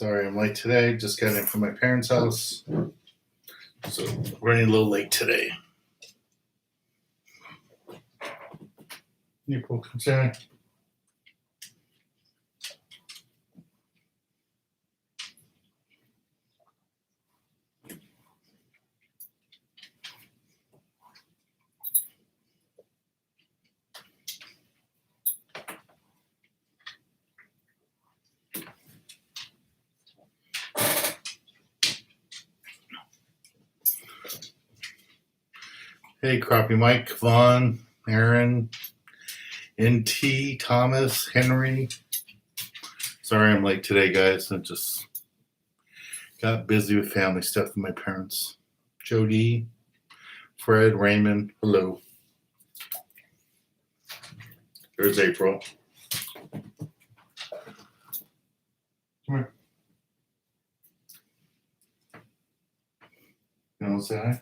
Sorry I'm late today. Just got in from my parents' house. So running a little late today. You cool, Sarah? Hey, Crappie Mike, Vaughn, Aaron, NT, Thomas, Henry. Sorry I'm late today, guys. I just got busy with family stuff with my parents. Jody, Fred, Raymond, hello. There's April. Come here. You want to say hi?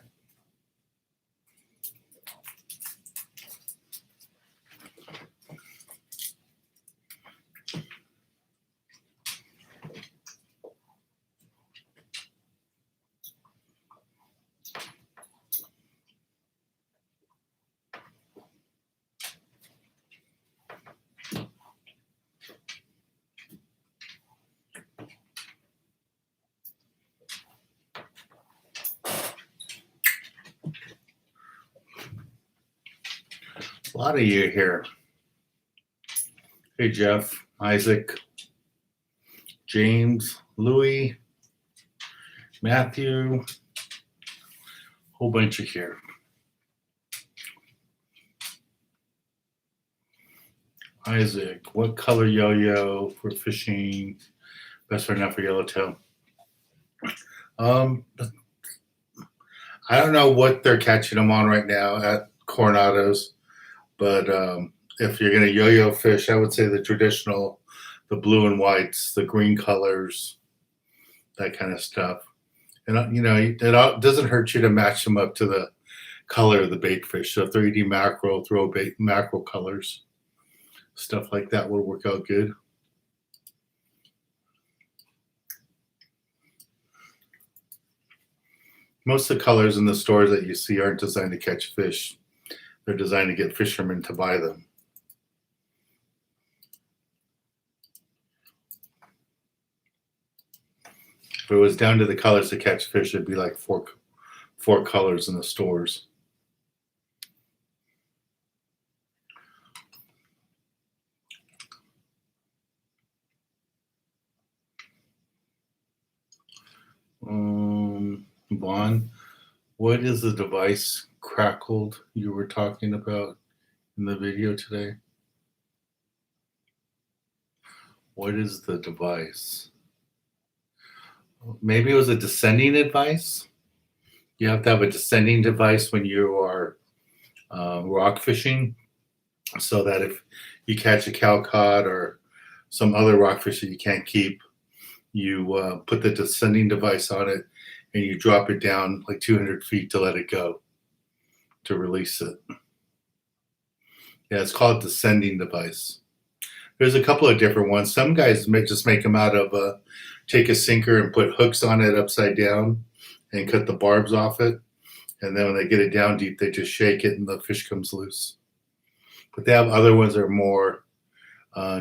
A lot of you here. Hey, Jeff, Isaac, James, Louis, Matthew, whole bunch of here. Isaac, what color yo-yo for fishing? Best right now for yellowtail. I don't know what they're catching them on right now at Coronado's, but if you're going to yo-yo fish, I would say the traditional, the blue and whites, the green colors, that kind of stuff. And, you know, it doesn't hurt you to match them up to the color of the bait fish. So if they're eating mackerel, throw bait mackerel colors. Stuff like that will work out good. Most of the colors in the stores that you see aren't designed to catch fish. They're designed to get fishermen to buy them. If it was down to the colors to catch fish, it'd be like four colors in the stores. Vaughn, what is the device crackled you were talking about in the video today? What is the device? Maybe it was a descending device. You have to have a descending device when you are rock fishing, so that if you catch a cowcod or some other rockfish that you can't keep, you put the descending device on it and you drop it down like 200 feet to let it go, to release it. Yeah, it's called descending device. There's a couple of different ones. Some guys just make them out of take a sinker and put hooks on it upside down and cut the barbs off it. And then when they get it down deep, they just shake it and the fish comes loose. But they have other ones that are more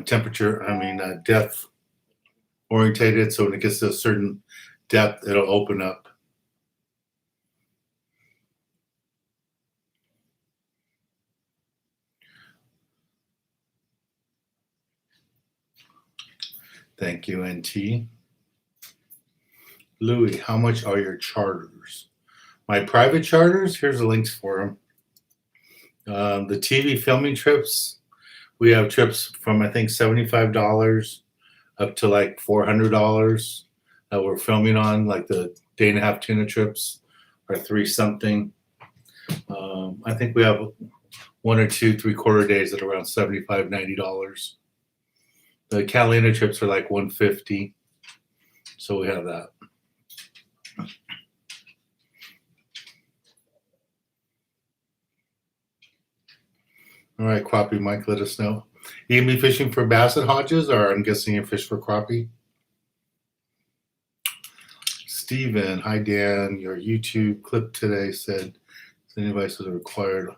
depth orientated. So when it gets to a certain depth, it'll open up. Thank you, NT. Louis, how much are your charters? My private charters, here's the links for them. The TV filming trips, we have trips from, I think, $75 up to like $400 that we're filming on, like the day and a half tuna trips are $3 something. I think we have 1 or 2 3/4 days at around $75, $90. The Catalina trips are like $150, so we have that. All right, crappie Mike, let us know. You gonna be fishing for bass at Hodges, or I'm guessing you fish for crappie? Steven, hi Dan, your YouTube clip today said sending devices are required.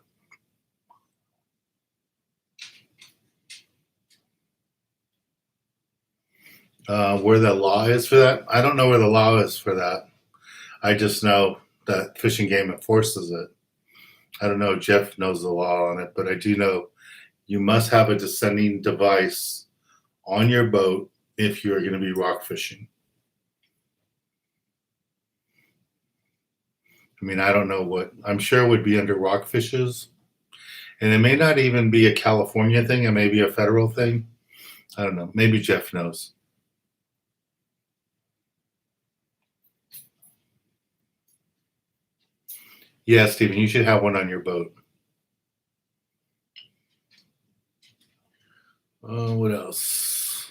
Where the law is for that? I don't know where the law is for that. I just know that Fish and Game enforces it. I don't know if Jeff knows the law on it, but I do know you must have a descending device on your boat if you're going to be rock fishing. I mean, I don't know what, I'm sure it would be under rock fishes. And it may not even be a California thing. It may be a federal thing. I don't know. Maybe Jeff knows. Yeah, Stephen, you should have one on your boat. What else?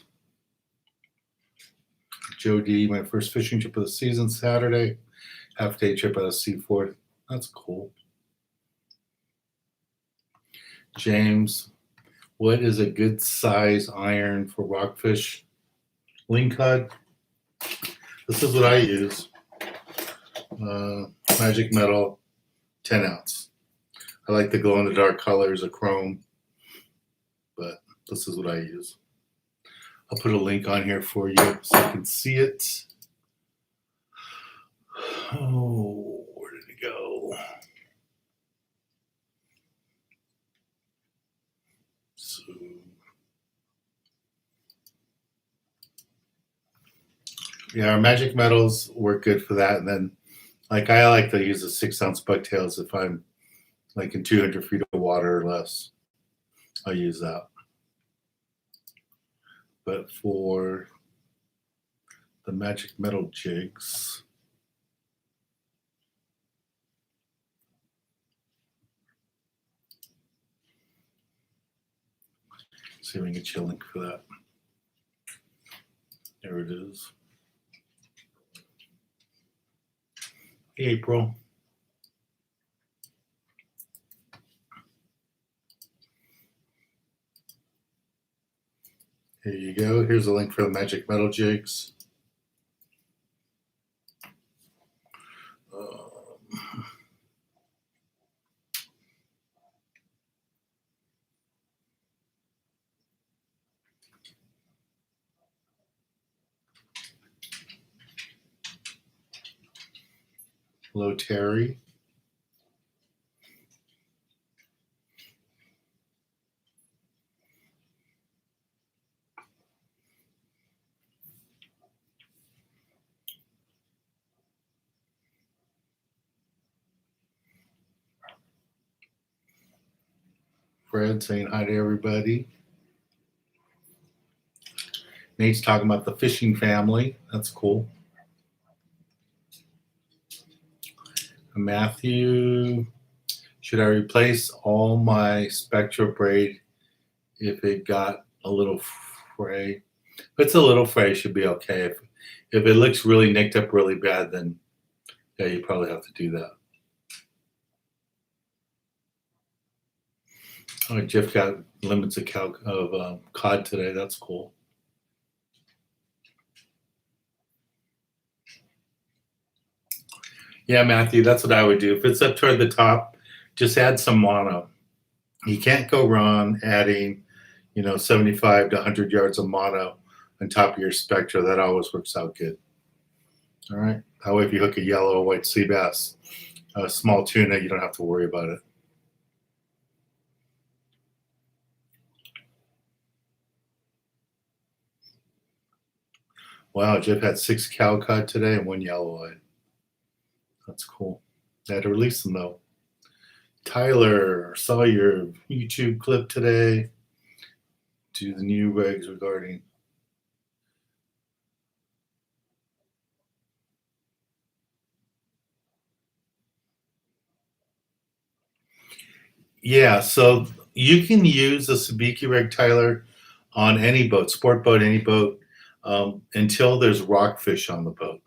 Joe D, my first fishing trip of the season, Saturday. Half-day trip out of Seaford. That's cool. James, what is a good size iron for rockfish? Lingcod. This is what I use. Magic Metal, 10 ounce. I like the glow-in-the-dark colors of chrome, but this is what I use. I'll put a link on here for you so you can see it. Oh, where did it go? So, yeah, our magic metals work good for that. And then, like, I like to use the 6 ounce bucktails if I'm like in 200 feet of water or less. I'll use that. But for the magic metal jigs, see if we can get you a link for that. There it is. Hey, April. Here you go. Here's a link for the magic metal jigs. Hello, Terry. Fred saying hi to everybody. Nate's talking about the fishing family. That's cool. Matthew, should I replace all my Spectra braid if it got a little fray? If it's a little fray, it should be okay. If it looks really nicked up really bad, then yeah, you probably have to do that. Oh, Jeff got limits of cod today. That's cool. Yeah, Matthew, that's what I would do. If it's up toward the top, just add some mono. You can't go wrong adding, 75 to 100 yards of mono on top of your Spectra. That always works out good. All right. That way, if you hook a yellow or white sea bass, a small tuna, you don't have to worry about it. Wow, Jeff had 6 cow cod today and 1 yellow eye. That's cool. I had to release them though. Tyler, saw your YouTube clip today. Do the new regs regarding. Yeah, so you can use a sabiki reg, Tyler, on any boat, sport boat, any boat, until there's rockfish on the boat.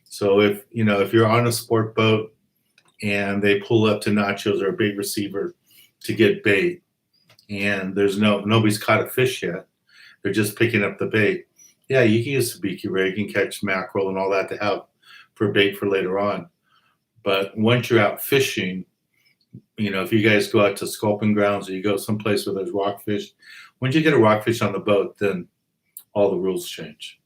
So if you're on a sport boat and they pull up to nachos or a big receiver to get bait, and there's nobody's caught a fish yet, they're just picking up the bait. Yeah, you can use sabiki rig and catch mackerel and all that to have for bait for later on. But once you're out fishing, if you guys go out to sculpin grounds or you go someplace where there's rockfish, once you get a rockfish on the boat, then all the rules change.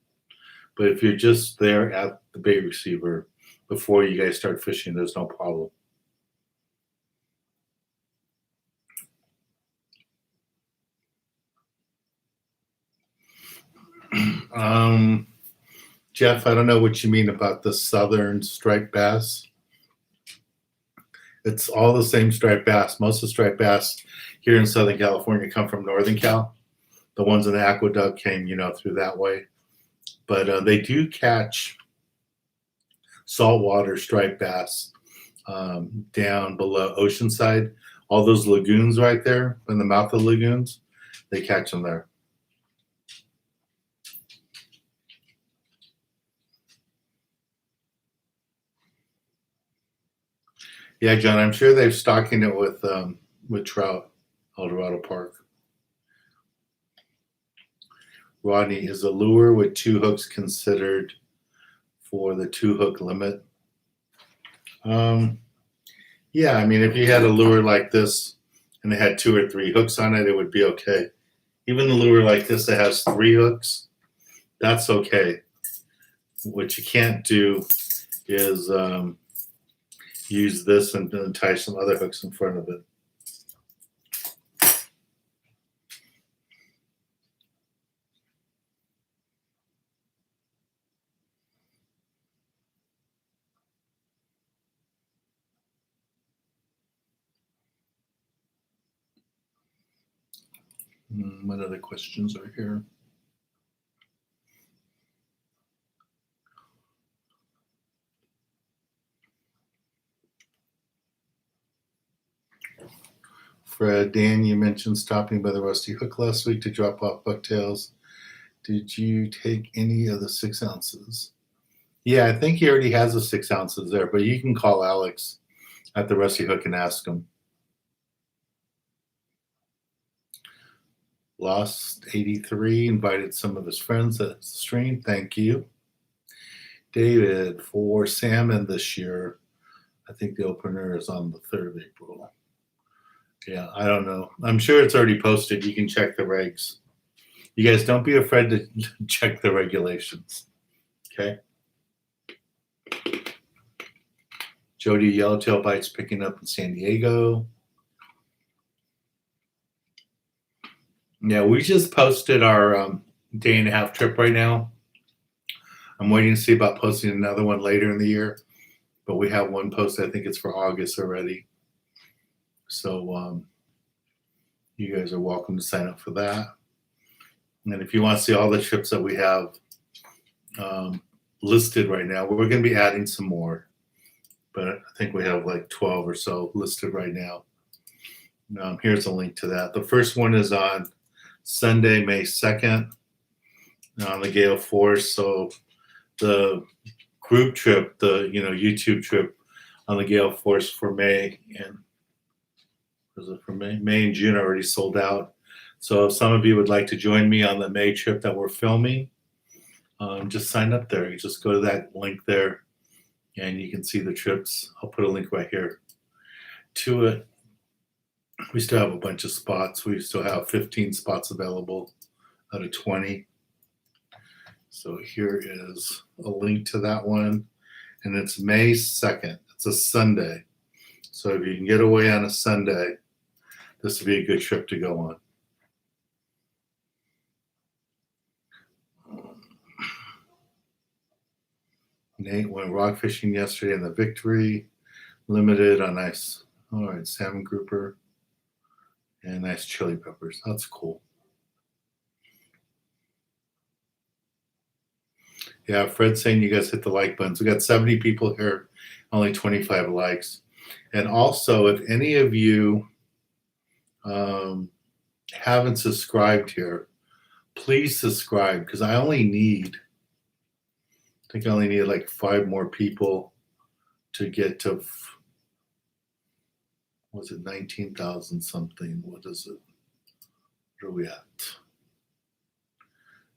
But if you're just there at the bait receiver before you guys start fishing, there's no problem. Jeff, I don't know what you mean about the southern striped bass. It's all the same striped bass. Most of the striped bass here in Southern California come from Northern Cal. The ones in the aqueduct came, through that way. But they do catch saltwater striped bass down below Oceanside. All those lagoons right there, in the mouth of the lagoons, they catch them there. Yeah, John, I'm sure they're stocking it with trout, El Dorado Park. Rodney, is a lure with 2 hooks considered for the 2-hook limit? Yeah, I mean, if you had a lure like this and it had 2 or 3 hooks on it, it would be okay. Even the lure like this that has 3 hooks, that's okay. What you can't do is use this and then tie some other hooks in front of it. What other questions are here? Fred, Dan, you mentioned stopping by the Rusty Hook last week to drop off bucktails. Did you take any of the 6 ounces? Yeah, I think he already has the 6 ounces there, but you can call Alex at the Rusty Hook and ask him. Lost 83, invited some of his friends to the stream. Thank you. David, for salmon this year, I think the opener is on the 3rd of April. Yeah, I don't know. I'm sure it's already posted. You can check the regs. You guys don't be afraid to check the regulations. Okay. Jody, yellowtail bites picking up in San Diego. Yeah, we just posted our day and a half trip right now. I'm waiting to see about posting another one later in the year, but we have one posted. I think it's for August already. So you guys are welcome to sign up for that. And if you want to see all the trips that we have listed right now, we're going to be adding some more. But I think we have like 12 or so listed right now. Here's a link to that. The first one is on Sunday, May 2nd on the Gale Force. So the group trip, the YouTube trip on the Gale Force for May and was it for May? May and June already sold out. So if some of you would like to join me on the May trip that we're filming, just sign up there. You just go to that link there and you can see the trips. I'll put a link right here to it. We still have a bunch of spots. We still have 15 spots available out of 20. So here is a link to that one. And it's May 2nd. It's a Sunday. So if you can get away on a Sunday, this would be a good trip to go on. Nate went rock fishing yesterday in the Victory. Limited on nice, all right, salmon grouper and nice chili peppers. That's cool. Yeah, Fred's saying you guys hit the like buttons. We got 70 people here, only 25 likes. And also, if any of you haven't subscribed here, please subscribe because I think I only need like 5 more people to get to, was it 19,000 something? What is it? Where are we at?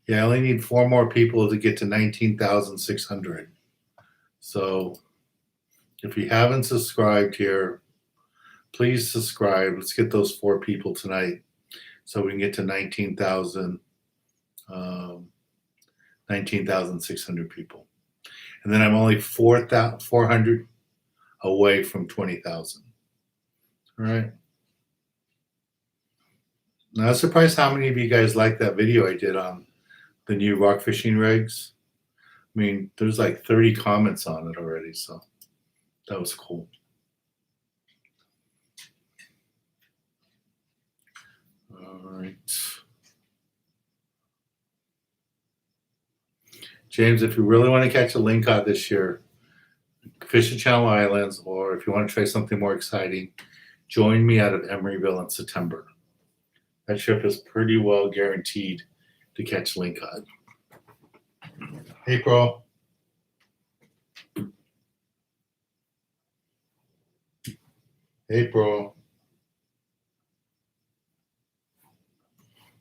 Yeah, I only need 4 more people to get to 19,600. So if you haven't subscribed here, please subscribe. Let's get those 4 people tonight so we can get to 19,600 people. And then I'm only 400 away from 20,000. All right. Now, I was surprised how many of you guys liked that video I did on the new rock fishing rigs. I mean, there's like 30 comments on it already, so that was cool. All right. James, if you really want to catch a lingcod this year, fish the Channel Islands, or if you want to try something more exciting, join me out of Emeryville in September. That trip is pretty well guaranteed to catch lingcod. April.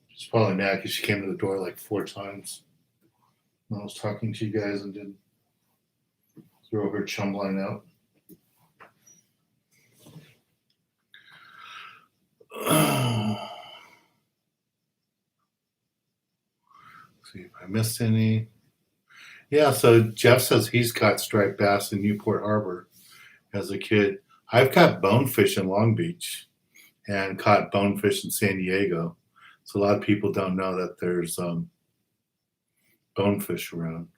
She's probably mad because she came to the door like 4 times when I was talking to you guys and didn't throw her chum line out. See if I missed any. Yeah, so Jeff says he's caught striped bass in Newport Harbor as a kid. I've caught bonefish in Long Beach and caught bonefish in San Diego. So a lot of people don't know that there's bonefish around.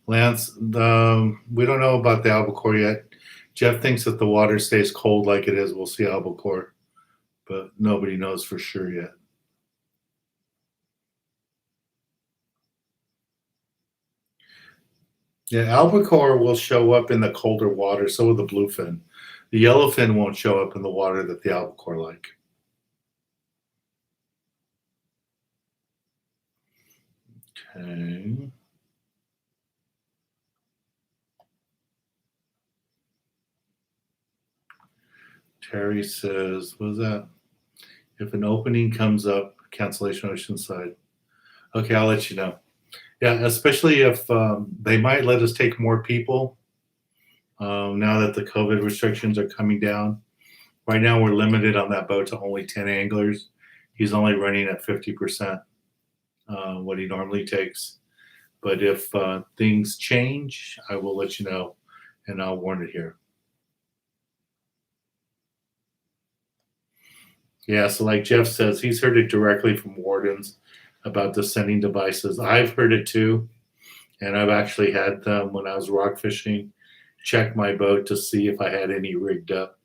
Lance, we don't know about the albacore yet. Jeff thinks that the water stays cold like it is. We'll see albacore, but nobody knows for sure yet. Yeah, albacore will show up in the colder water. So will the bluefin. The yellowfin won't show up in the water that the albacore like. Okay. Terry says, what is that? If an opening comes up, cancellation Oceanside. Okay, I'll let you know. Yeah, especially if they might let us take more people now that the COVID restrictions are coming down. Right now, we're limited on that boat to only 10 anglers. He's only running at 50% what he normally takes. But if things change, I will let you know, and I'll warn it here. Yeah, so like Jeff says, he's heard it directly from wardens about the sending devices. I've heard it too, and I've actually had them when I was rock fishing, check my boat to see if I had any rigged up.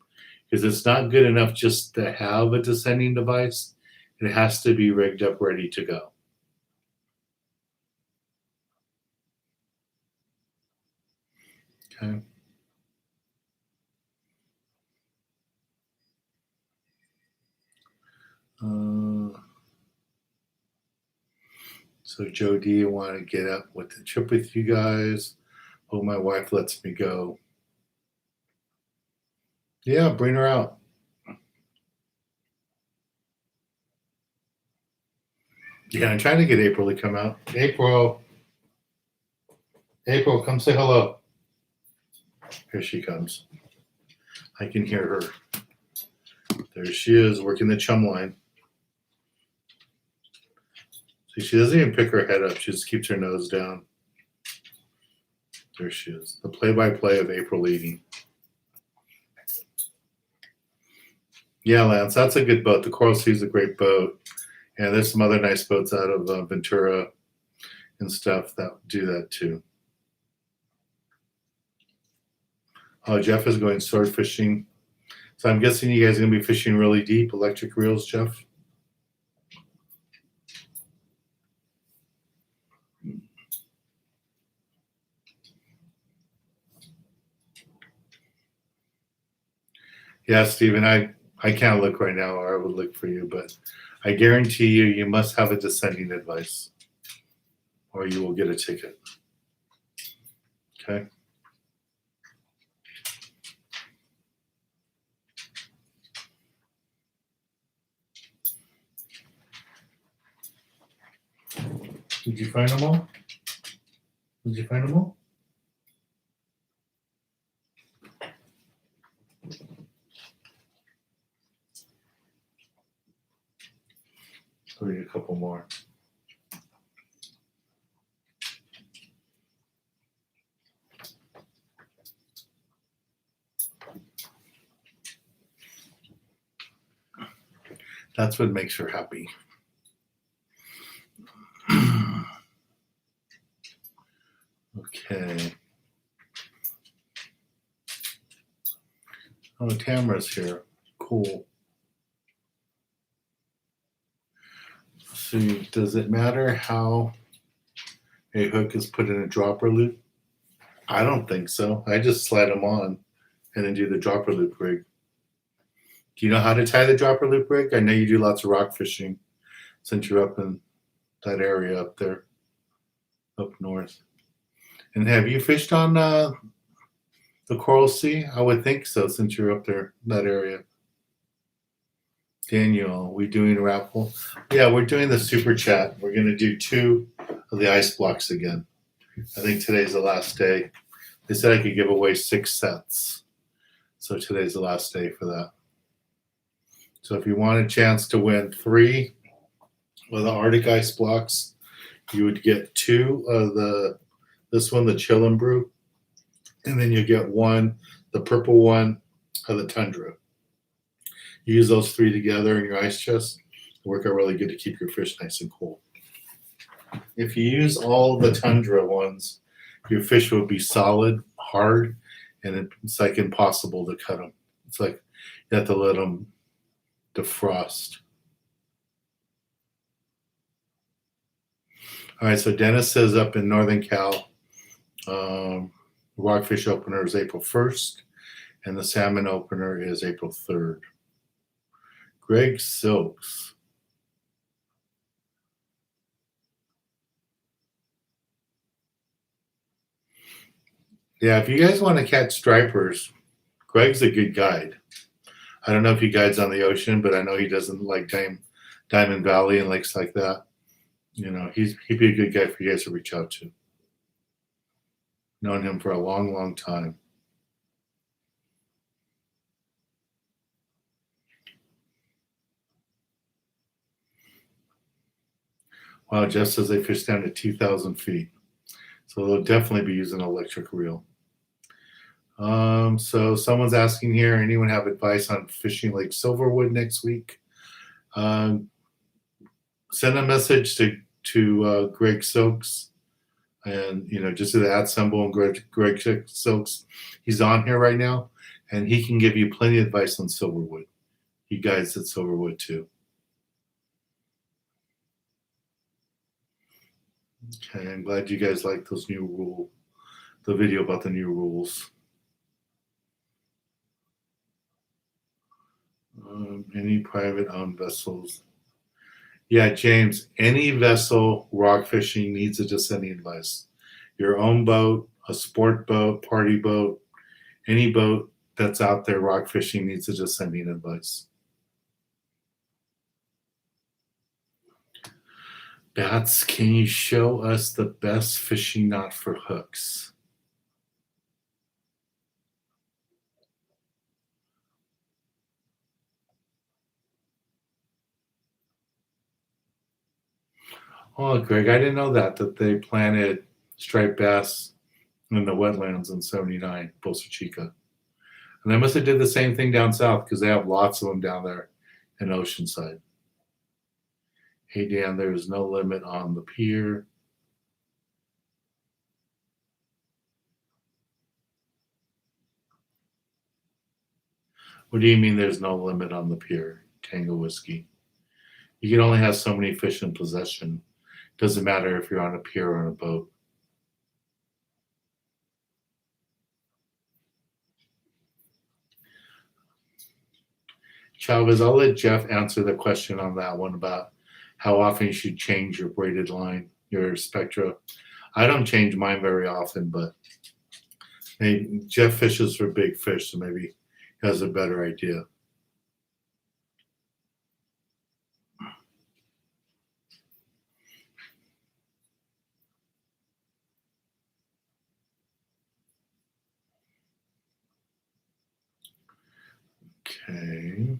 Because it's not good enough just to have a descending device. It has to be rigged up, ready to go. Okay. So Joe D, I want to get up with the trip with you guys. Hope my wife lets me go. Yeah, bring her out. Yeah, I'm trying to get April to come out. April, come say hello. Here she comes. I can hear her. There she is, working the chum line. See, she doesn't even pick her head up. She just keeps her nose down. There she is. The play-by-play of April eating. Yeah, Lance, that's a good boat. The Coral Sea is a great boat. And there's some other nice boats out of Ventura and stuff that do that too. Oh, Jeff is going sword fishing. So I'm guessing you guys are going to be fishing really deep, electric reels, Jeff? Yeah, Stephen, I can't look right now, or I would look for you, but I guarantee you, you must have a descending advice, or you will get a ticket. Okay? Did you find them all? Did you find them all? I'll read a couple more. That's what makes her happy. Okay. Oh, Tamara's here. Cool. See, does it matter how a hook is put in a dropper loop? I don't think so. I just slide them on and then do the dropper loop rig. Do you know how to tie the dropper loop rig? I know you do lots of rock fishing since you're up in that area up there, up north. And have you fished on the Coral Sea? I would think so since you're up there, that area. Daniel, we doing a raffle? Yeah, we're doing the super chat. We're going to do 2 of the ice blocks again. I think today's the last day. They said I could give away 6 sets. So today's the last day for that. So if you want a chance to win 3 of the Arctic ice blocks, you would get 2 of this one, the Chill and Brew, and then you get 1, the purple one of the Tundra. You use those 3 together in your ice chest. They work out really good to keep your fish nice and cool. If you use all the Tundra ones, your fish will be solid, hard, and it's like impossible to cut them. It's like you have to let them defrost. All right, so Dennis says up in Northern Cal, Rockfish opener is April 1st, and the salmon opener is April 3rd. Greg Silks. Yeah, if you guys want to catch stripers, Greg's a good guide. I don't know if he guides on the ocean, but I know he doesn't like Diamond Valley and lakes like that. You know, he'd be a good guy for you guys to reach out to. Known him for a long, long time. Wow, Jeff says they fish down to 2,000 feet. So they'll definitely be using an electric reel. So someone's asking here, anyone have advice on fishing Lake Silverwood next week? Send a message to Greg Silks, and just do the @ symbol and Greg Silks. He's on here right now, and he can give you plenty of advice on Silverwood. He guides at Silverwood too. Okay, I'm glad you guys like those new the video about the new rules. Any private owned vessels? Yeah, James, any vessel rock fishing needs a descending advice. Your own boat, a sport boat, party boat, any boat that's out there rock fishing needs a descending advice. Bats, can you show us the best fishing knot for hooks? Oh, Greg, I didn't know that they planted striped bass in the wetlands in 79, Posa Chica. And they must have did the same thing down south because they have lots of them down there in Oceanside. Hey, Dan, there's no limit on the pier. What do you mean there's no limit on the pier, Tango Whiskey? You can only have so many fish in possession. Doesn't matter if you're on a pier or on a boat. Chavez, I'll let Jeff answer the question on that one about how often you should change your braided line, your spectra. I don't change mine very often, but Jeff fishes for big fish, so maybe he has a better idea. Okay.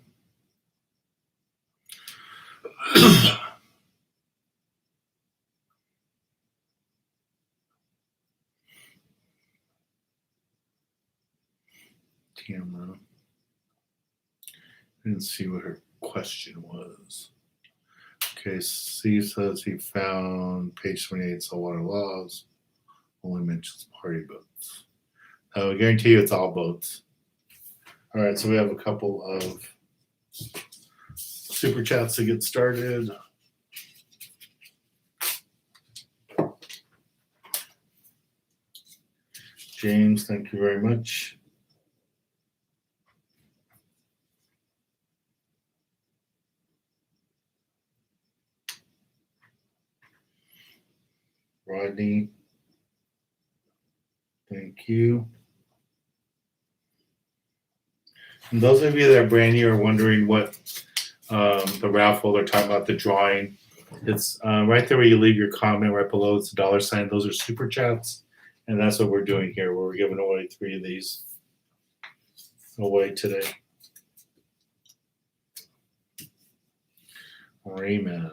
Camera. I didn't see what her question was. Okay, C says he found page 28 saltwater laws. Only mentions party boats. I guarantee you it's all boats. All right, so we have a couple of super chats to get started. James, thank you very much. Rodney, thank you. And those of you that are brand new are wondering what the raffle are talking about, the drawing. It's right there where you leave your comment right below. It's a $sign. Those are super chats. And that's what we're doing here. We're giving away 3 of these away today. Raymond.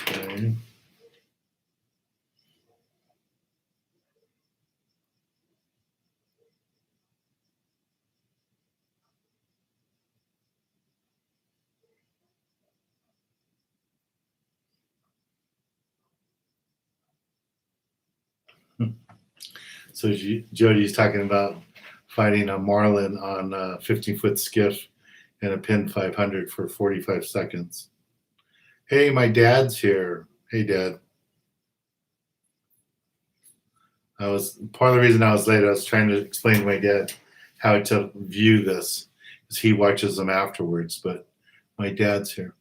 Okay. So Jody's talking about fighting a marlin on a 15-foot skiff and a pin 500 for 45 seconds. Hey, my dad's here. Hey, Dad. Part of the reason I was late. I was trying to explain to my dad how to view this, because he watches them afterwards. But my dad's here.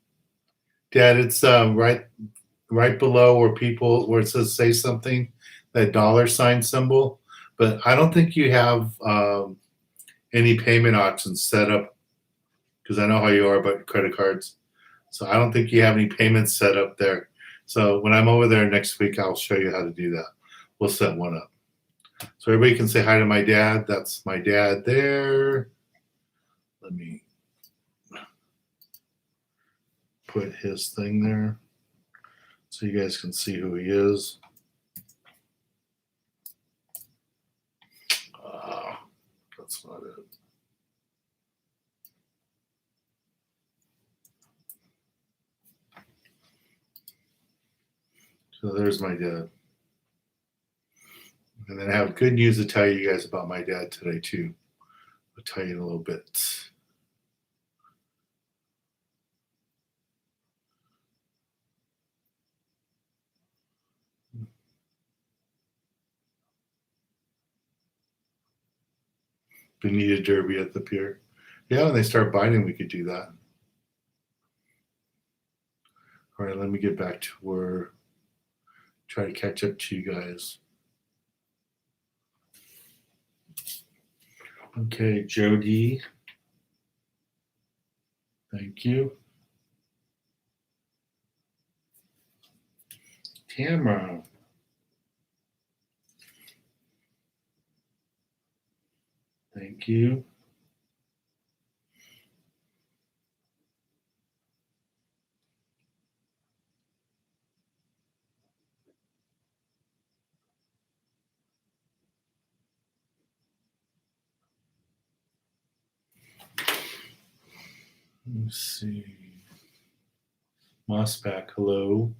Dad, it's right below where it says "say something," that $sign symbol. But I don't think you have any payment options set up, because I know how you are about credit cards. So I don't think you have any payments set up there. So when I'm over there next week, I'll show you how to do that. We'll set one up. So everybody can say hi to my dad. That's my dad there. Let me put his thing there so you guys can see who he is. That's not it. So there's my dad. And then I have good news to tell you guys about my dad today, too. I'll tell you in a little bit. Bonita Derby at the pier. Yeah, when they start biting, we could do that. All right, let me get back to where, try to catch up to you guys. Okay, Jody. Thank you. Tamara. Thank you. Let's see. Mossback, hello.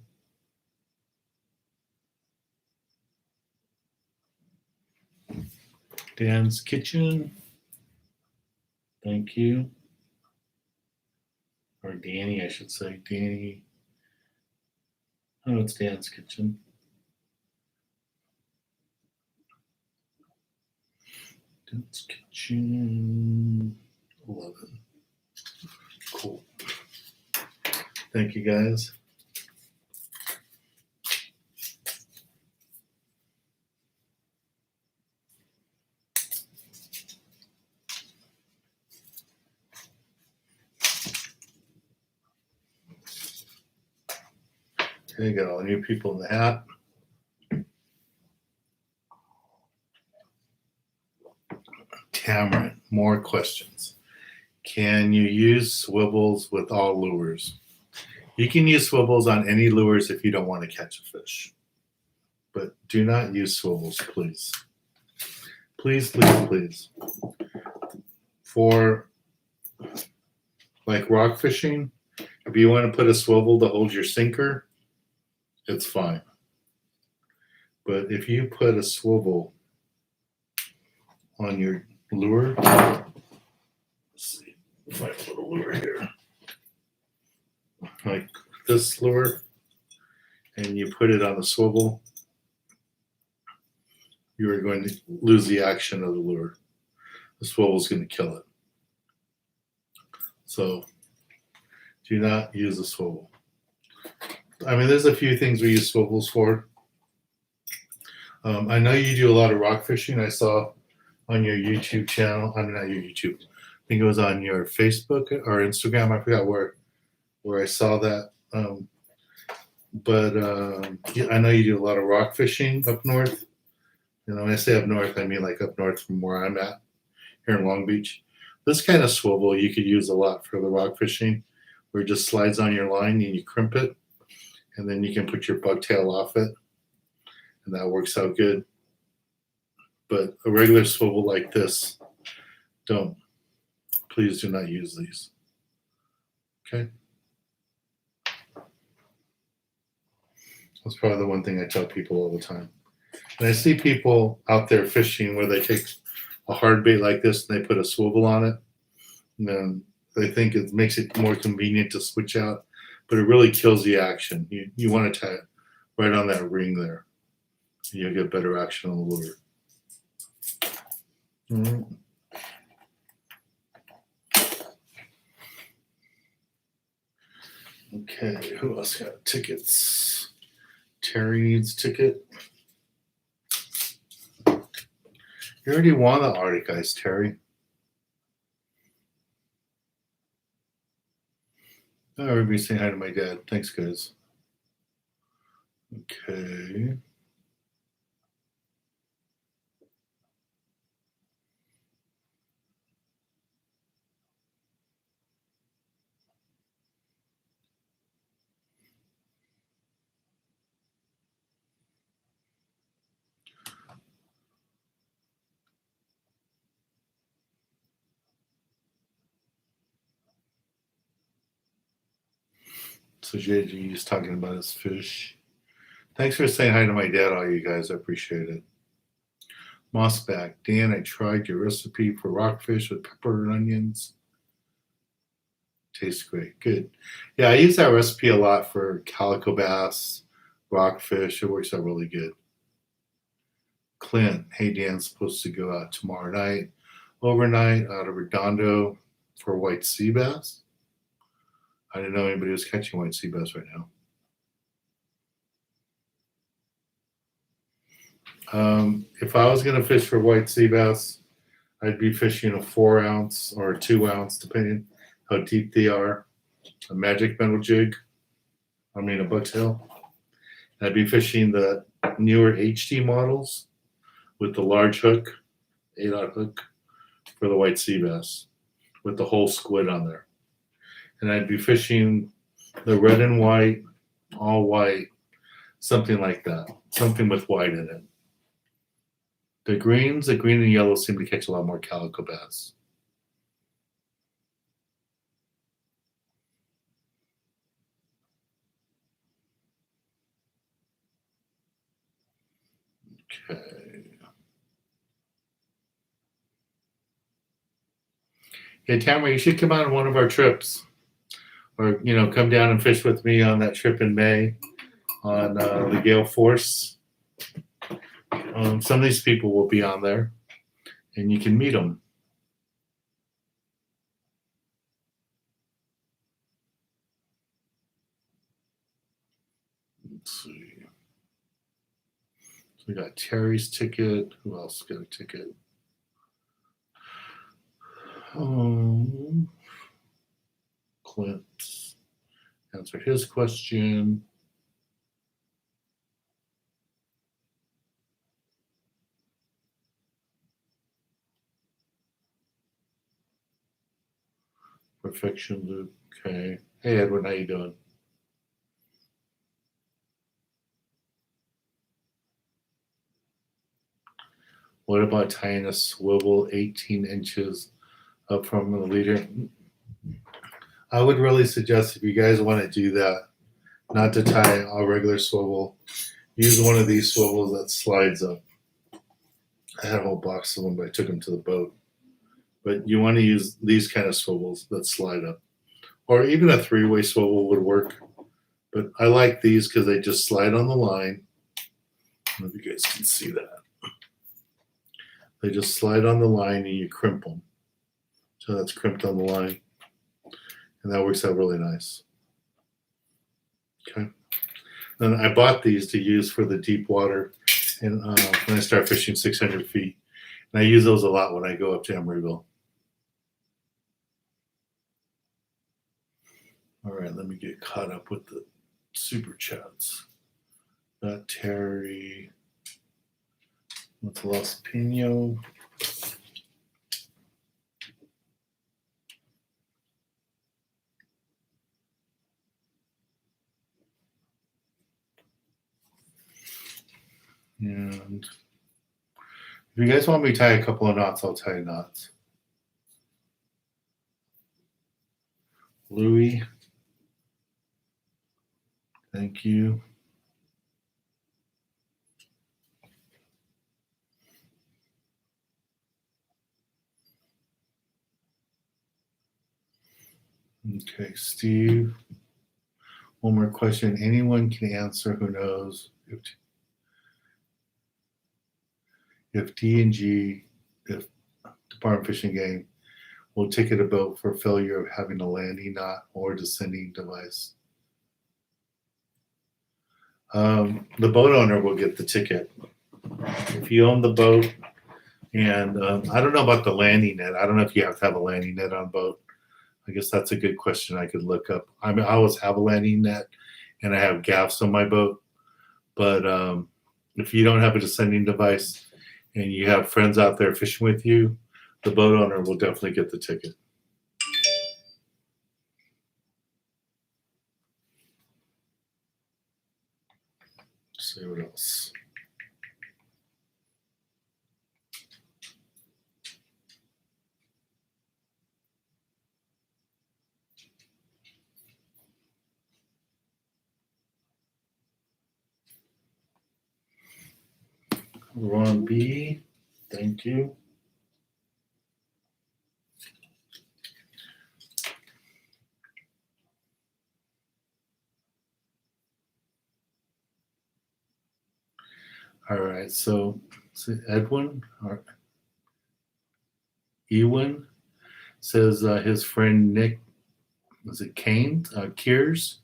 Dan's Kitchen. Thank you. Or Danny, I should say. Danny. Oh, it's Dan's Kitchen. Dan's Kitchen 11. Cool. Thank you, guys. Okay, got all the new people in the hat. Cameron, more questions. Can you use swivels with all lures? You can use swivels on any lures if you don't want to catch a fish. But do not use swivels, please. Please, please, please. For like rock fishing, if you want to put a swivel to hold your sinker, it's fine. But if you put a swivel on your lure, let's see if I put a lure here, like this lure, and you put it on the swivel, you are going to lose the action of the lure. The swivel is going to kill it. So do not use a swivel. I mean, there's a few things we use swivels for. I know you do a lot of rock fishing. I saw on your YouTube channel. I mean, not your YouTube. I think it was on your Facebook or Instagram. I forgot where I saw that. Yeah, I know you do a lot of rock fishing up north. You know, when I say up north, I mean like up north from where I'm at here in Long Beach. This kind of swivel you could use a lot for the rock fishing, where it just slides on your line and you crimp it, and then you can put your bugtail off it, and that works out good. But a regular swivel like this, please do not use these. Okay? That's probably the one thing I tell people all the time. And I see people out there fishing where they take a hard bait like this and they put a swivel on it. And then they think it makes it more convenient to switch out, but it really kills the action. You want to tie it right on that ring there. You'll get better action on the lure. Mm-hmm. Okay, who else got tickets? Terry needs ticket. You already won the Arctic Ice, Terry. Oh, everybody's saying hi to my dad. Thanks, guys. Okay. So JG is talking about his fish. Thanks for saying hi to my dad, all you guys. I appreciate it. Mossback. Dan, I tried your recipe for rockfish with pepper and onions. Tastes great. Good. Yeah, I use that recipe a lot for calico bass, rockfish. It works out really good. Clint. Hey, Dan's supposed to go out tomorrow night, overnight out of Redondo for white sea bass. I didn't know anybody was catching white sea bass right now. If I was going to fish for white sea bass, I'd be fishing a 4-ounce or a 2-ounce, depending how deep they are, a magic metal jig. I mean, a bucktail. I'd be fishing the newer HD models with the large hook, 8-aught hook for the white sea bass with the whole squid on there. And I'd be fishing the red and white, all white, something like that, something with white in it. The green and yellow seem to catch a lot more calico bass. Okay. Hey, Tamara, you should come on one of our trips. Or, come down and fish with me on that trip in May on the Gale Force. Some of these people will be on there, and you can meet them. Let's see. So we got Terry's ticket. Who else got a ticket? Clint answered his question. Perfection loop. Okay. Hey Edwin, how you doing? What about tying a swivel 18 inches up from the leader? I would really suggest if you guys want to do that, not to tie a regular swivel. Use one of these swivels that slides up. I had a whole box of them, but I took them to the boat. But you want to use these kind of swivels that slide up. Or even a three-way swivel would work. But I like these because they just slide on the line. I don't know if you guys can see that. They just slide on the line and you crimp them. So that's crimped on the line. And that works out really nice. Okay. And I bought these to use for the deep water and when I start fishing 600 feet. And I use those a lot when I go up to Emeryville. All right, let me get caught up with the super chats. Got Terry. What's Los Pino? And if you guys want me to tie a couple of knots, I'll tie knots. Louis, thank you. Okay, Steve. One more question. Anyone can answer who knows if D&G, if Department of Fishing Game, will ticket a boat for failure of having a landing knot or descending device. The boat owner will get the ticket. If you own the boat, and I don't know about the landing net. I don't know if you have to have a landing net on boat. I guess that's a good question I could look up. I mean, I always have a landing net, and I have gaffs on my boat. But if you don't have a descending device and you have friends out there fishing with you, the boat owner will definitely get the ticket. Let's see what else. Ron B, thank you. All right, so Edwin or Ewan says his friend Nick, was it Kane? Kears?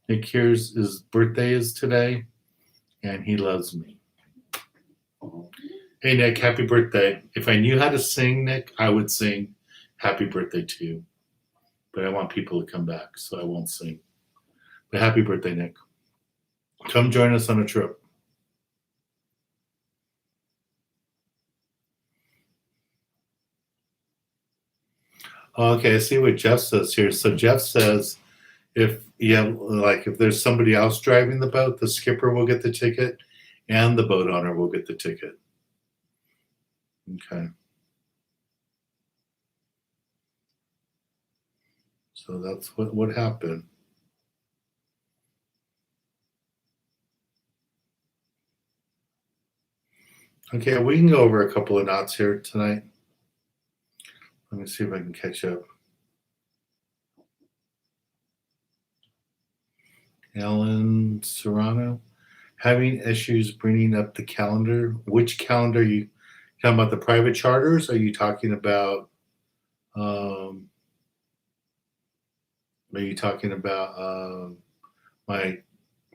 Nick Kears' his birthday is today, and he loves me. Hey, Nick, happy birthday. If I knew how to sing, Nick, I would sing happy birthday to you. But I want people to come back, so I won't sing. But happy birthday, Nick. Come join us on a trip. Okay, I see what Jeff says here. So Jeff says if there's somebody else driving the boat, the skipper will get the ticket and the boat owner will get the ticket. Okay. So that's what happened. Okay, we can go over a couple of knots here tonight. Let me see if I can catch up. Alan Serrano, having issues bringing up the calendar. Which calendar are you talking about? The private charters? Are you talking about? Are you talking about my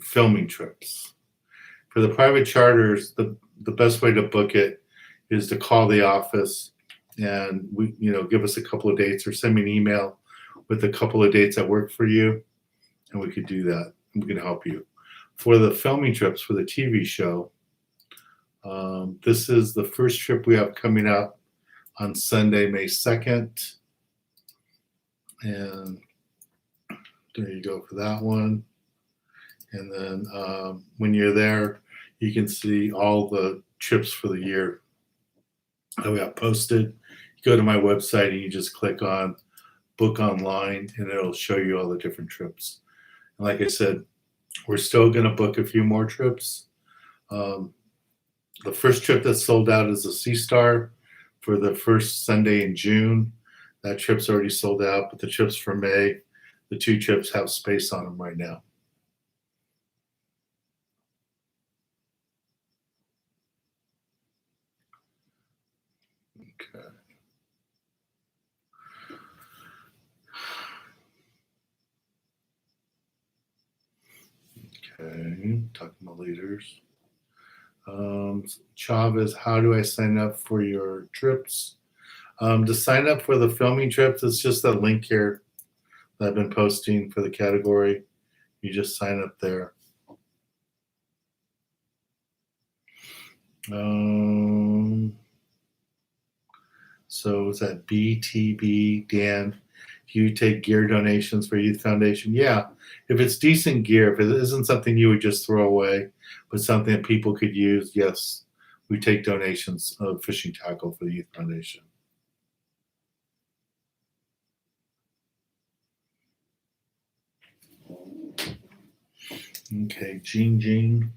filming trips? For the private charters, the best way to book it is to call the office and give us a couple of dates or send me an email with a couple of dates that work for you, and we could do that. We can help you. For the filming trips for the TV show, this is the first trip we have coming up on Sunday, May 2nd. And there you go for that one. And then when you're there, you can see all the trips for the year that we got posted. You go to my website and you just click on book online and it'll show you all the different trips. And like I said, we're still going to book a few more trips. The first trip that's sold out is the Sea Star for the first Sunday in June. That trip's already sold out, but the trips for May, the 2 trips have space on them right now. Okay. Okay, talking to leaders. Chavez, how do I sign up for your trips? To sign up for the filming trips, it's just that link here that I've been posting for the category. You just sign up there. So is that BTB, Dan? Do you take gear donations for Youth Foundation? Yeah, if it's decent gear, if it isn't something you would just throw away, but something that people could use, yes, we take donations of fishing tackle for the Youth Foundation. Okay, Jean.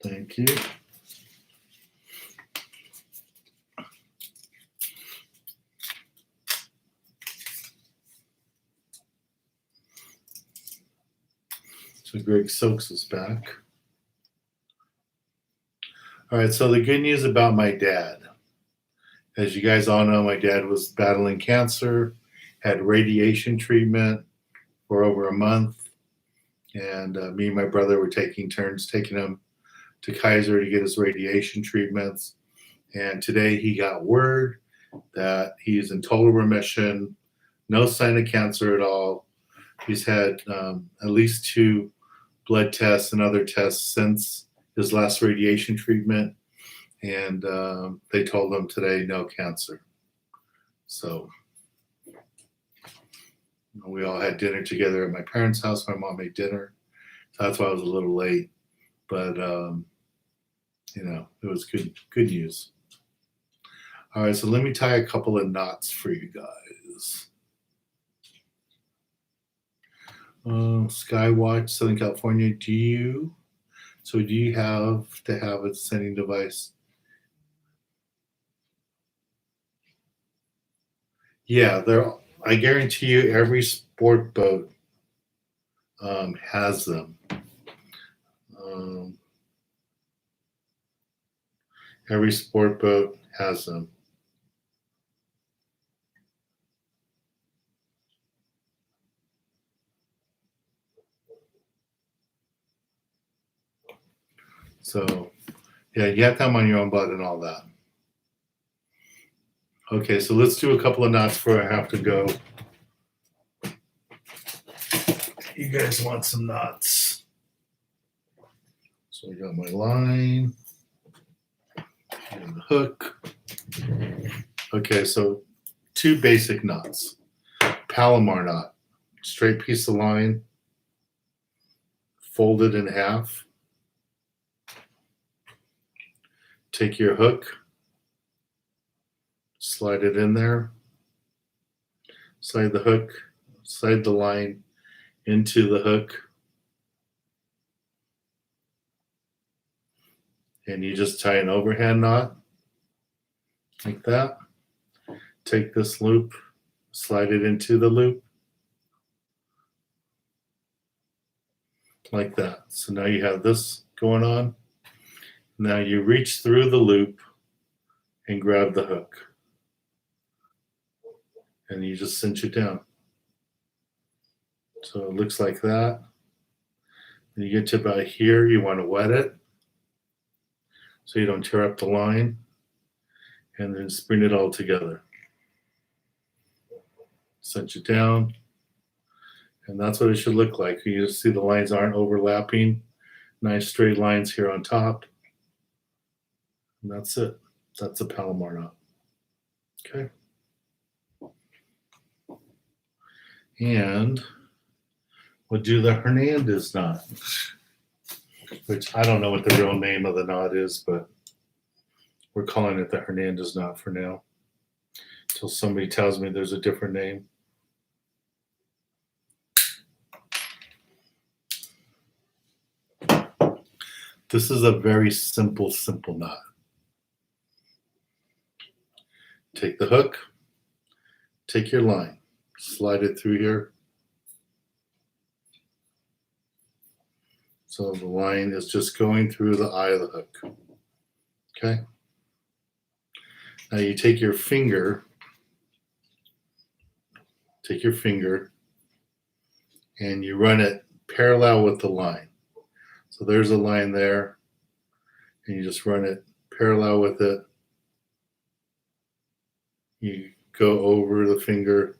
Thank you. So Greg Soaks is back. All right, so the good news about my dad. As you guys all know, my dad was battling cancer, had radiation treatment for over a month, and me and my brother were taking turns taking him to Kaiser to get his radiation treatments. And today he got word that he's in total remission, no sign of cancer at all. He's had at least 2 blood tests and other tests since his last radiation treatment. And they told him today, no cancer. So we all had dinner together at my parents' house. My mom made dinner. So that's why I was a little late. But, it was good news. All right, so let me tie a couple of knots for you guys. Skywatch, Southern California, do you have to have a sending device? Yeah, I guarantee you every sport boat has them. Every sport boat has them. So, yeah, you have to have them on your own boat and all that. Okay, so let's do a couple of knots before I have to go. You guys want some knots. So I got my line and the hook. Okay, so 2 basic knots. Palomar knot, straight piece of line, fold it in half. Take your hook, slide it in there, slide the hook, slide the line into the hook, and you just tie an overhand knot like that. Take this loop, slide it into the loop like that. So now you have this going on. Now you reach through the loop and grab the hook, and you just cinch it down. So it looks like that. When you get to about here, you want to wet it so you don't tear up the line, and then bring it all together. Cinch it down, and that's what it should look like. You just see the lines aren't overlapping. Nice straight lines here on top. And that's it. That's a Palomar knot. Okay. And we'll do the Hernandez knot, which I don't know what the real name of the knot is, but we're calling it the Hernandez knot for now until somebody tells me there's a different name. This is a very simple knot. Take the hook, take your line, slide it through here. So the line is just going through the eye of the hook. Okay. Now you take your finger, and you run it parallel with the line. So there's a line there, and you just run it parallel with it. You go over the finger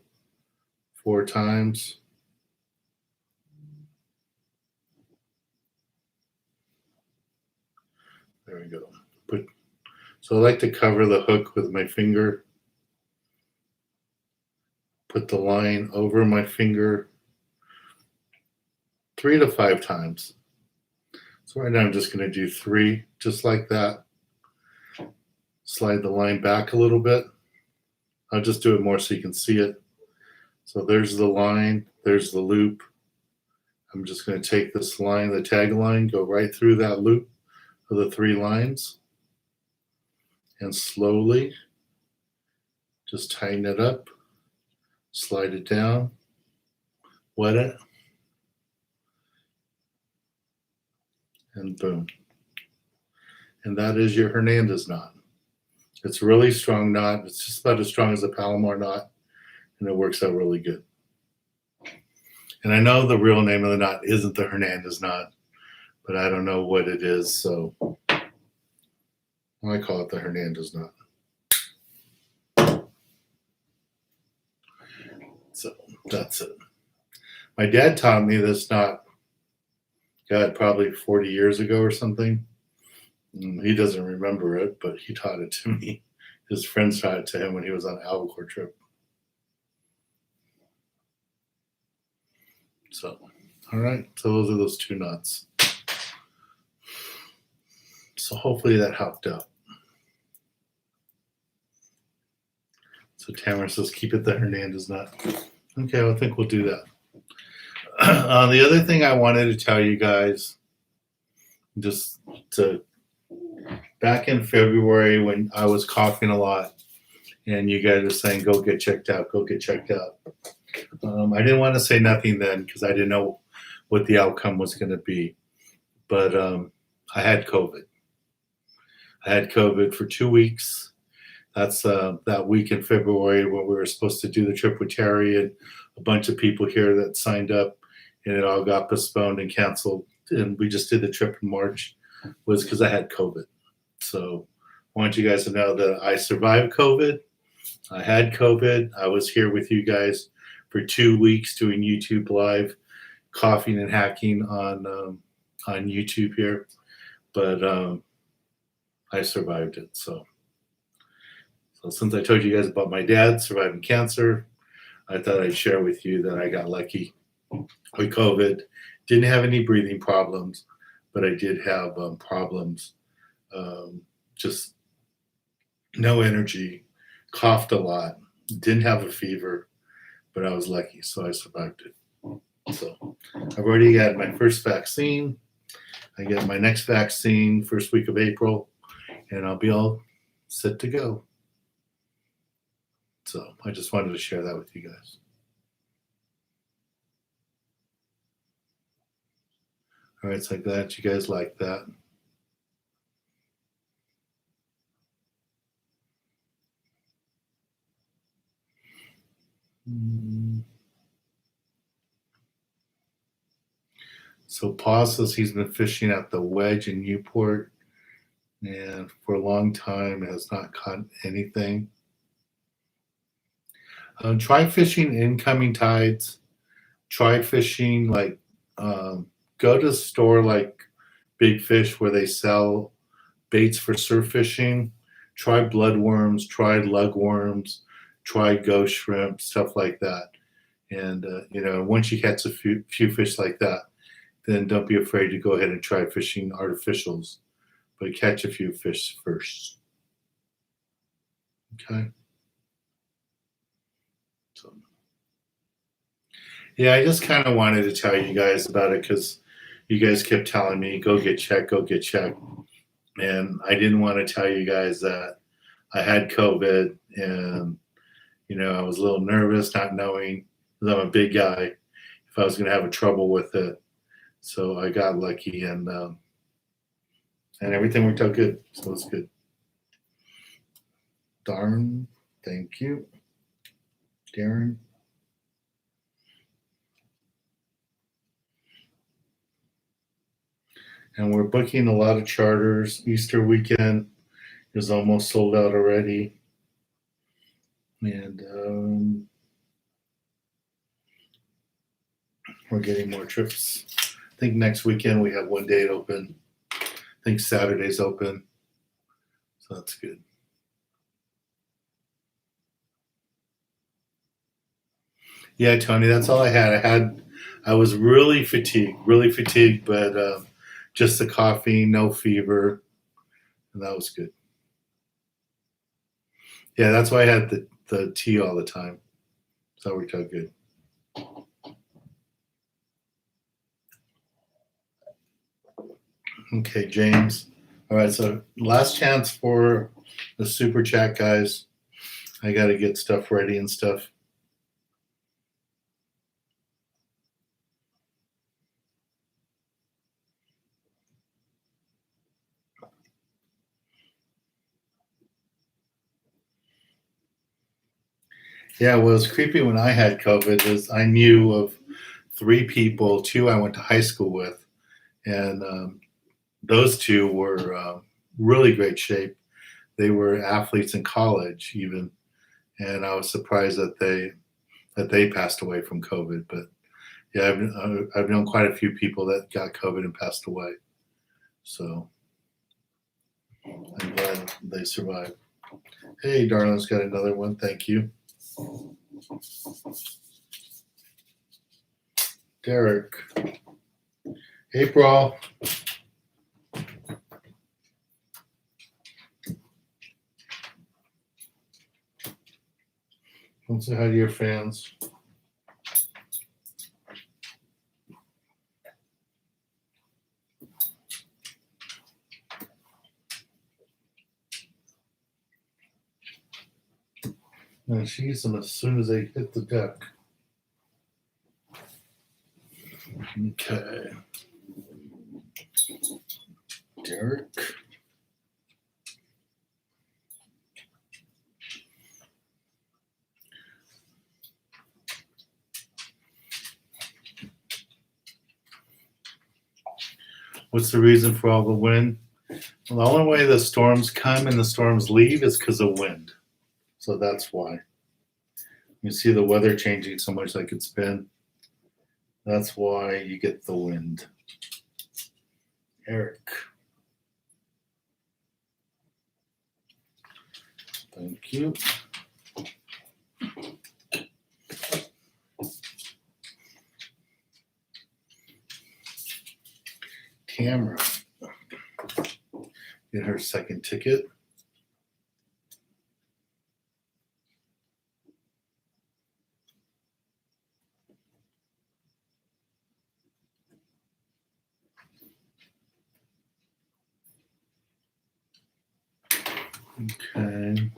4 times. There we go. So I like to cover the hook with my finger. Put the line over my finger 3 to 5 times. So right now I'm just going to do 3, just like that. Slide the line back a little bit. I'll just do it more so you can see it. So there's the line, there's the loop. I'm just going to take this line, the tag line, go right through that loop of the 3 lines, and slowly just tighten it up, slide it down, wet it, and boom. And that is your Hernandez knot. It's a really strong knot. It's just about as strong as a Palomar knot, and it works out really good. And I know the real name of the knot isn't the Hernandez knot, but I don't know what it is, so I call it the Hernandez knot. So that's it. My dad taught me this knot, God, probably 40 years ago or something. He doesn't remember it, but he taught it to me. His friends taught it to him when he was on an albacore trip. So, all right. So those are those 2 knots. So hopefully that helped out. So Tamara says, keep it the Hernandez knot. Okay, well, I think we'll do that. The other thing I wanted to tell you guys, back in February when I was coughing a lot and you guys were saying, go get checked out. I didn't want to say nothing then because I didn't know what the outcome was going to be. But I had COVID. I had COVID for 2 weeks. That's that week in February when we were supposed to do the trip with Terry and a bunch of people here that signed up, and it all got postponed and canceled. And we just did the trip in March, was because I had COVID. So I want you guys to know that I survived COVID. I had COVID. I was here with you guys for 2 weeks doing YouTube live, coughing and hacking on YouTube here. But I survived it. So since I told you guys about my dad surviving cancer, I thought I'd share with you that I got lucky with COVID. Didn't have any breathing problems, but I did have problems. Just no energy, coughed a lot, didn't have a fever, but I was lucky, so I survived it. So I've already got my first vaccine. I get my next vaccine first week of April, and I'll be all set to go. So I just wanted to share that with you guys. All right, so I'm glad you guys like that. So Paul says he's been fishing at the Wedge in Newport, and for a long time has not caught anything. Try fishing incoming tides. Try fishing go to a store like Big Fish where they sell baits for surf fishing. Try bloodworms, try lugworms, try ghost shrimp, stuff like that. And once you catch a few fish like that, then don't be afraid to go ahead and try fishing artificials, but catch a few fish first. Okay. So, yeah, I just kind of wanted to tell you guys about it because you guys kept telling me, go get checked, go get checked. And I didn't want to tell you guys that I had COVID and, I was a little nervous not knowing, because I'm a big guy, if I was going to have a trouble with it. So I got lucky and everything worked out good. So it's good. Darn. Thank you, Darren. And we're booking a lot of charters. Easter weekend is almost sold out already. And we're getting more trips. I think next weekend we have one date open. I think Saturday's open. So that's good. Yeah, Tony, that's all I had. I was really fatigued, but just the coffee, no fever, and that was good. Yeah, that's why I had the tea all the time. So it worked out good. Okay, James. All right, so last chance for the super chat, guys. I got to get stuff ready and stuff. Yeah, what was creepy when I had COVID is I knew of 3 people, 2 I went to high school with, and those 2 were really great shape. They were athletes in college even, and I was surprised that they passed away from COVID. But yeah, I've known quite a few people that got COVID and passed away, so I'm glad they survived. Hey, Darla's got another one. Thank you. Derek. April. Don't say hi to your fans. And she eats them as soon as they hit the deck. Okay. Derek. What's the reason for all the wind? Well, the only way the storms come and the storms leave is because of wind. So that's why. You see the weather changing so much like it's been. That's why you get the wind. Eric. Thank you. Tamara. Get her second ticket. Okay.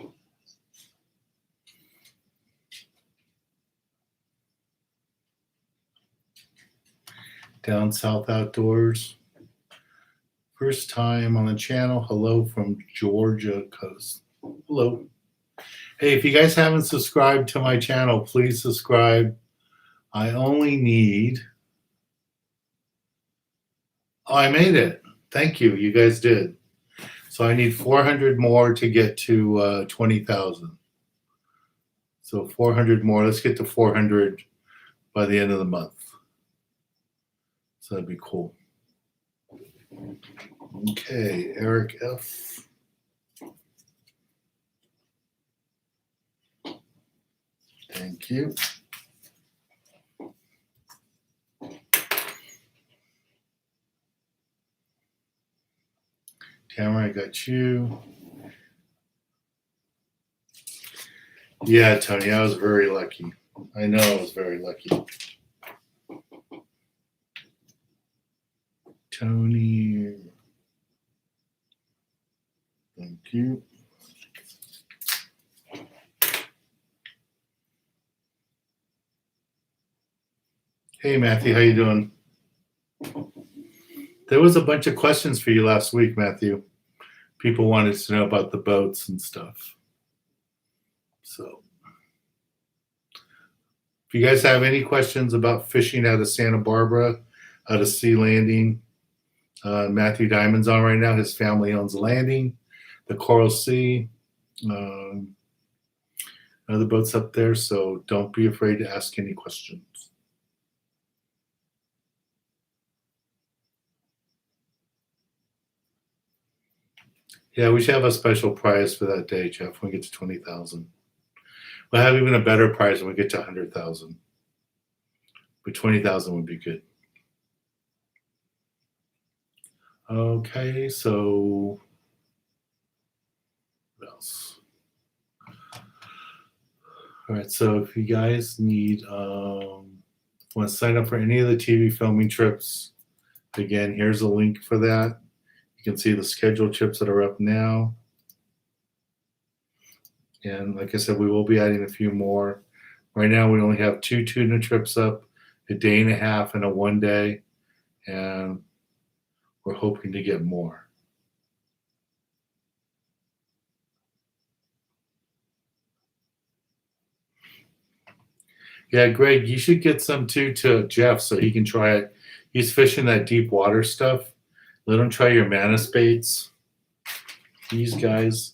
Down South Outdoors. First time on the channel. Hello from Georgia coast. Hello. Hey, if you guys haven't subscribed to my channel, please subscribe. I only need. Oh, I made it. Thank you. You guys did. So I need 400 more to get to 20,000. So 400 more. Let's get to 400 by the end of the month. So that'd be cool. Okay, Eric F. Thank you. Tamara, I got you. Yeah, Tony, I was very lucky. I know I was very lucky. Tony, thank you. Hey, Matthew, how you doing? There was a bunch of questions for you last week, Matthew. People wanted to know about the boats and stuff. So, if you guys have any questions about fishing out of Santa Barbara, out of Sea Landing, Matthew Diamond's on right now. His family owns the landing, the Coral Sea, other boats up there. So don't be afraid to ask any questions. Yeah, we should have a special prize for that day, Jeff, when we get to 20,000. We'll have even a better prize when we get to 100,000. But 20,000 would be good. Okay, so what else? All right, so if you guys need, want to sign up for any of the TV filming trips, again, here's a link for that. You can see the scheduled trips that are up now. And like I said, we will be adding a few more. Right now, we only have 2 tuna trips up, a day and a half and a 1 day. And we're hoping to get more. Yeah, Greg, you should get some too to Jeff so he can try it. He's fishing that deep water stuff. Let him try your Manus baits. These guys.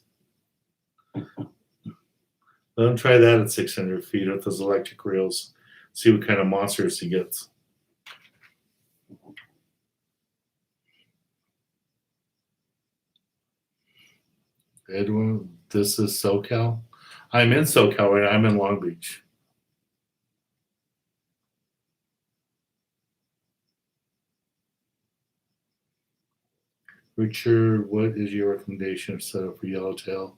Let him try that at 600 feet with those electric reels. See what kind of monsters he gets. Edwin, this is SoCal. I'm in SoCal right now. I'm in Long Beach. Richard, what is your recommendation of setup for yellowtail,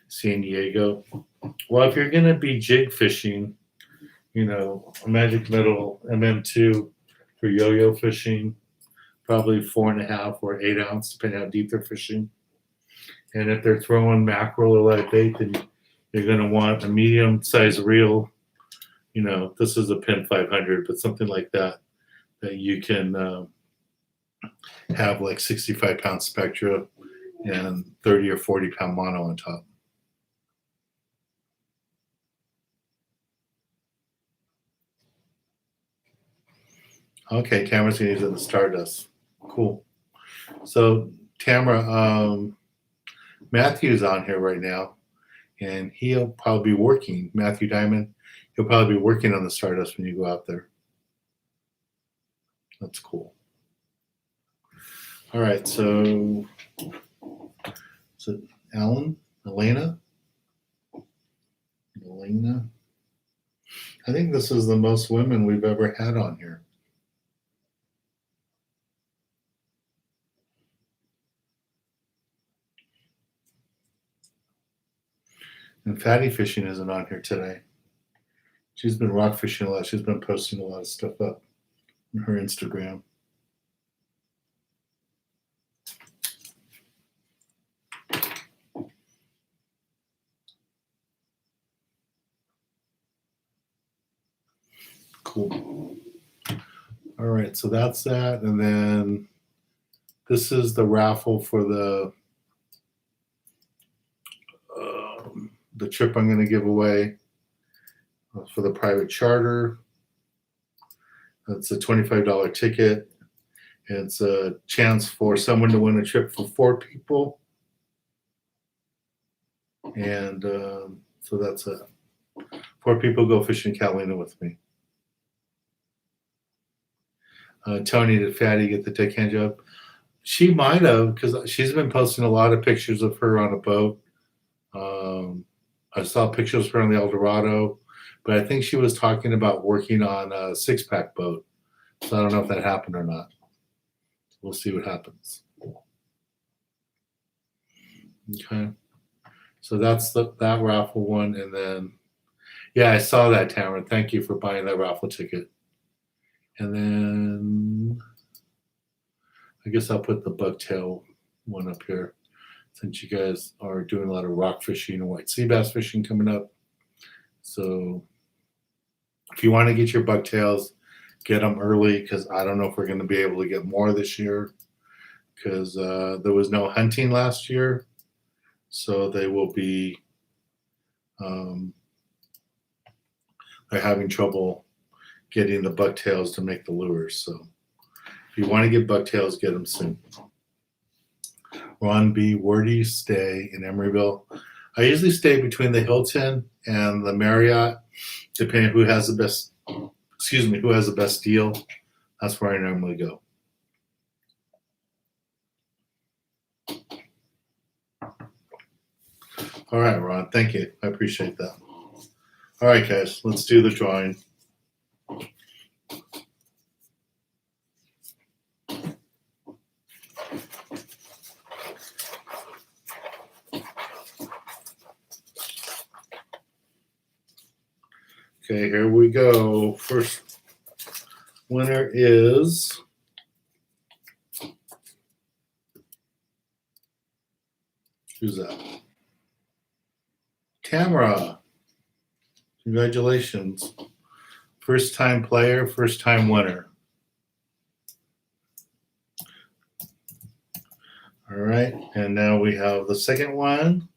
San Diego? Well, if you're going to be jig fishing, you know, a Magic Metal MM2 for yo-yo fishing, probably 4.5 or 8 ounce, depending how deep they're fishing. And if they're throwing mackerel or live bait, then you're going to want a medium-sized reel. You know, this is a Pin 500, but something like that you can have like 65-pound Spectra and 30 or 40-pound mono on top. Okay, Tamara's gonna use it in the Stardust. Cool. So Tamara, Matthew's on here right now, and he'll probably be working. Matthew Diamond, he'll probably be working on the Stardust when you go out there. That's cool. All right, so is it Elena? I think this is the most women we've ever had on here. And Fatty Fishing isn't on here today. She's been rock fishing a lot. She's been posting a lot of stuff up on her Instagram. Cool. All right, so that's that. And then this is the raffle for the trip I'm going to give away for the private charter. It's a $25 ticket. It's a chance for someone to win a trip for 4 people. And so that's 4 people go fishing Catalina with me. Tony, did Fatty get the deckhand job? She might have, because she's been posting a lot of pictures of her on a boat. I saw pictures of her on the El Dorado, But I think she was talking about working on a 6-pack boat. So I don't know if that happened or not. We'll see what happens. Okay. So that's that raffle one. And then, yeah, I saw that, Tamara. Thank you for buying that raffle ticket. And then I guess I'll put the bucktail one up here since you guys are doing a lot of rock fishing and white sea bass fishing coming up. So if you want to get your bucktails, get them early because I don't know if we're going to be able to get more this year because there was no hunting last year. So they will be, they're having trouble getting the bucktails to make the lures. So if you want to get bucktails, get them soon. Ron B., where do you stay in Emeryville? I usually stay between the Hilton and the Marriott, depending who has the best, who has the best deal. That's where I normally go. All right, Ron, thank you. I appreciate that. All right, guys, let's do the drawing. Okay, here we go. First winner is who's that? Tamara. Congratulations. First time player, first time winner. All right, and now we have the second one.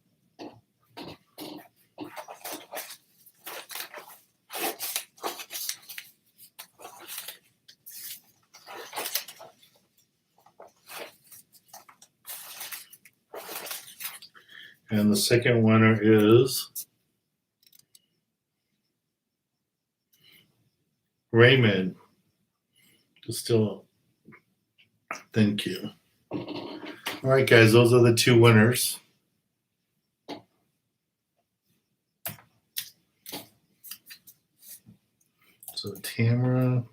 And the second winner is Raymond. Still, thank you. All right, guys, those are the two winners. So Tamara.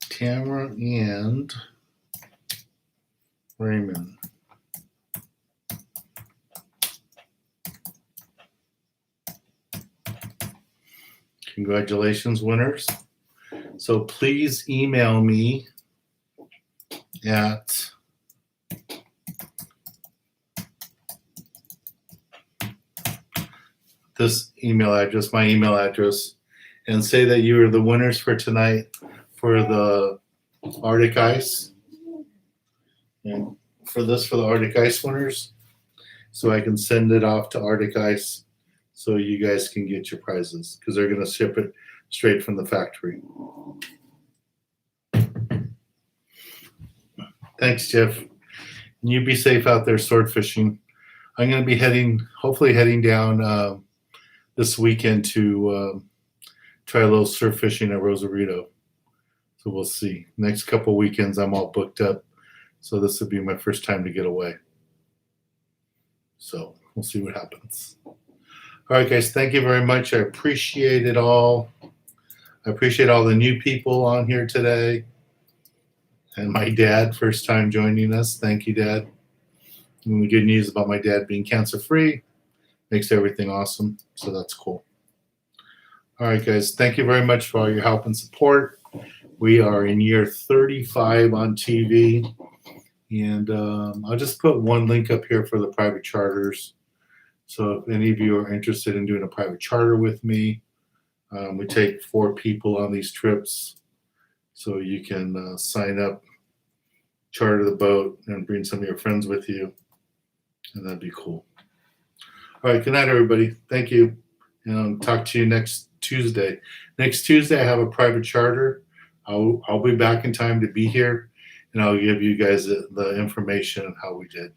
Tamara and Raymond. Congratulations, winners. So please email me at this email address, my email address, and say that you are the winners for tonight for the Arctic Ice. And for the Arctic Ice winners, so I can send it off to Arctic Ice so you guys can get your prizes because they're going to ship it straight from the factory. Thanks, Jeff. You be safe out there sword fishing. I'm going to be hopefully heading down this weekend to try a little surf fishing at Rosarito. So we'll see. Next couple weekends, I'm all booked up. So this will be my first time to get away. So we'll see what happens. All right, guys, thank you very much. I appreciate it all. I appreciate all the new people on here today. And my dad, first time joining us. Thank you, Dad. And the good news about my dad being cancer-free makes everything awesome. So that's cool. All right, guys, thank you very much for all your help and support. We are in year 35 on TV. And I'll just put one link up here for the private charters. So if any of you are interested in doing a private charter with me, we take 4 people on these trips. So you can sign up, charter the boat, and bring some of your friends with you. And that'd be cool. All right, good night, everybody. Thank you. And I'll talk to you next Tuesday. Next Tuesday, I have a private charter. I'll be back in time to be here, and I'll give you guys the information on how we did.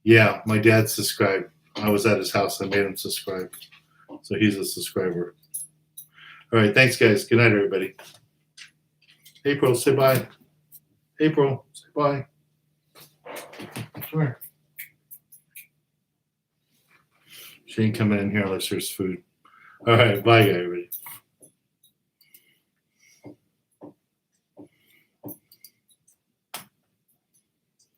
Yeah, my dad subscribed. I was at his house. I made him subscribe. So he's a subscriber. All right. Thanks, guys. Good night, everybody. April, say bye. April, say bye. Come here. She ain't coming in here unless there's food. All right. Bye, everybody.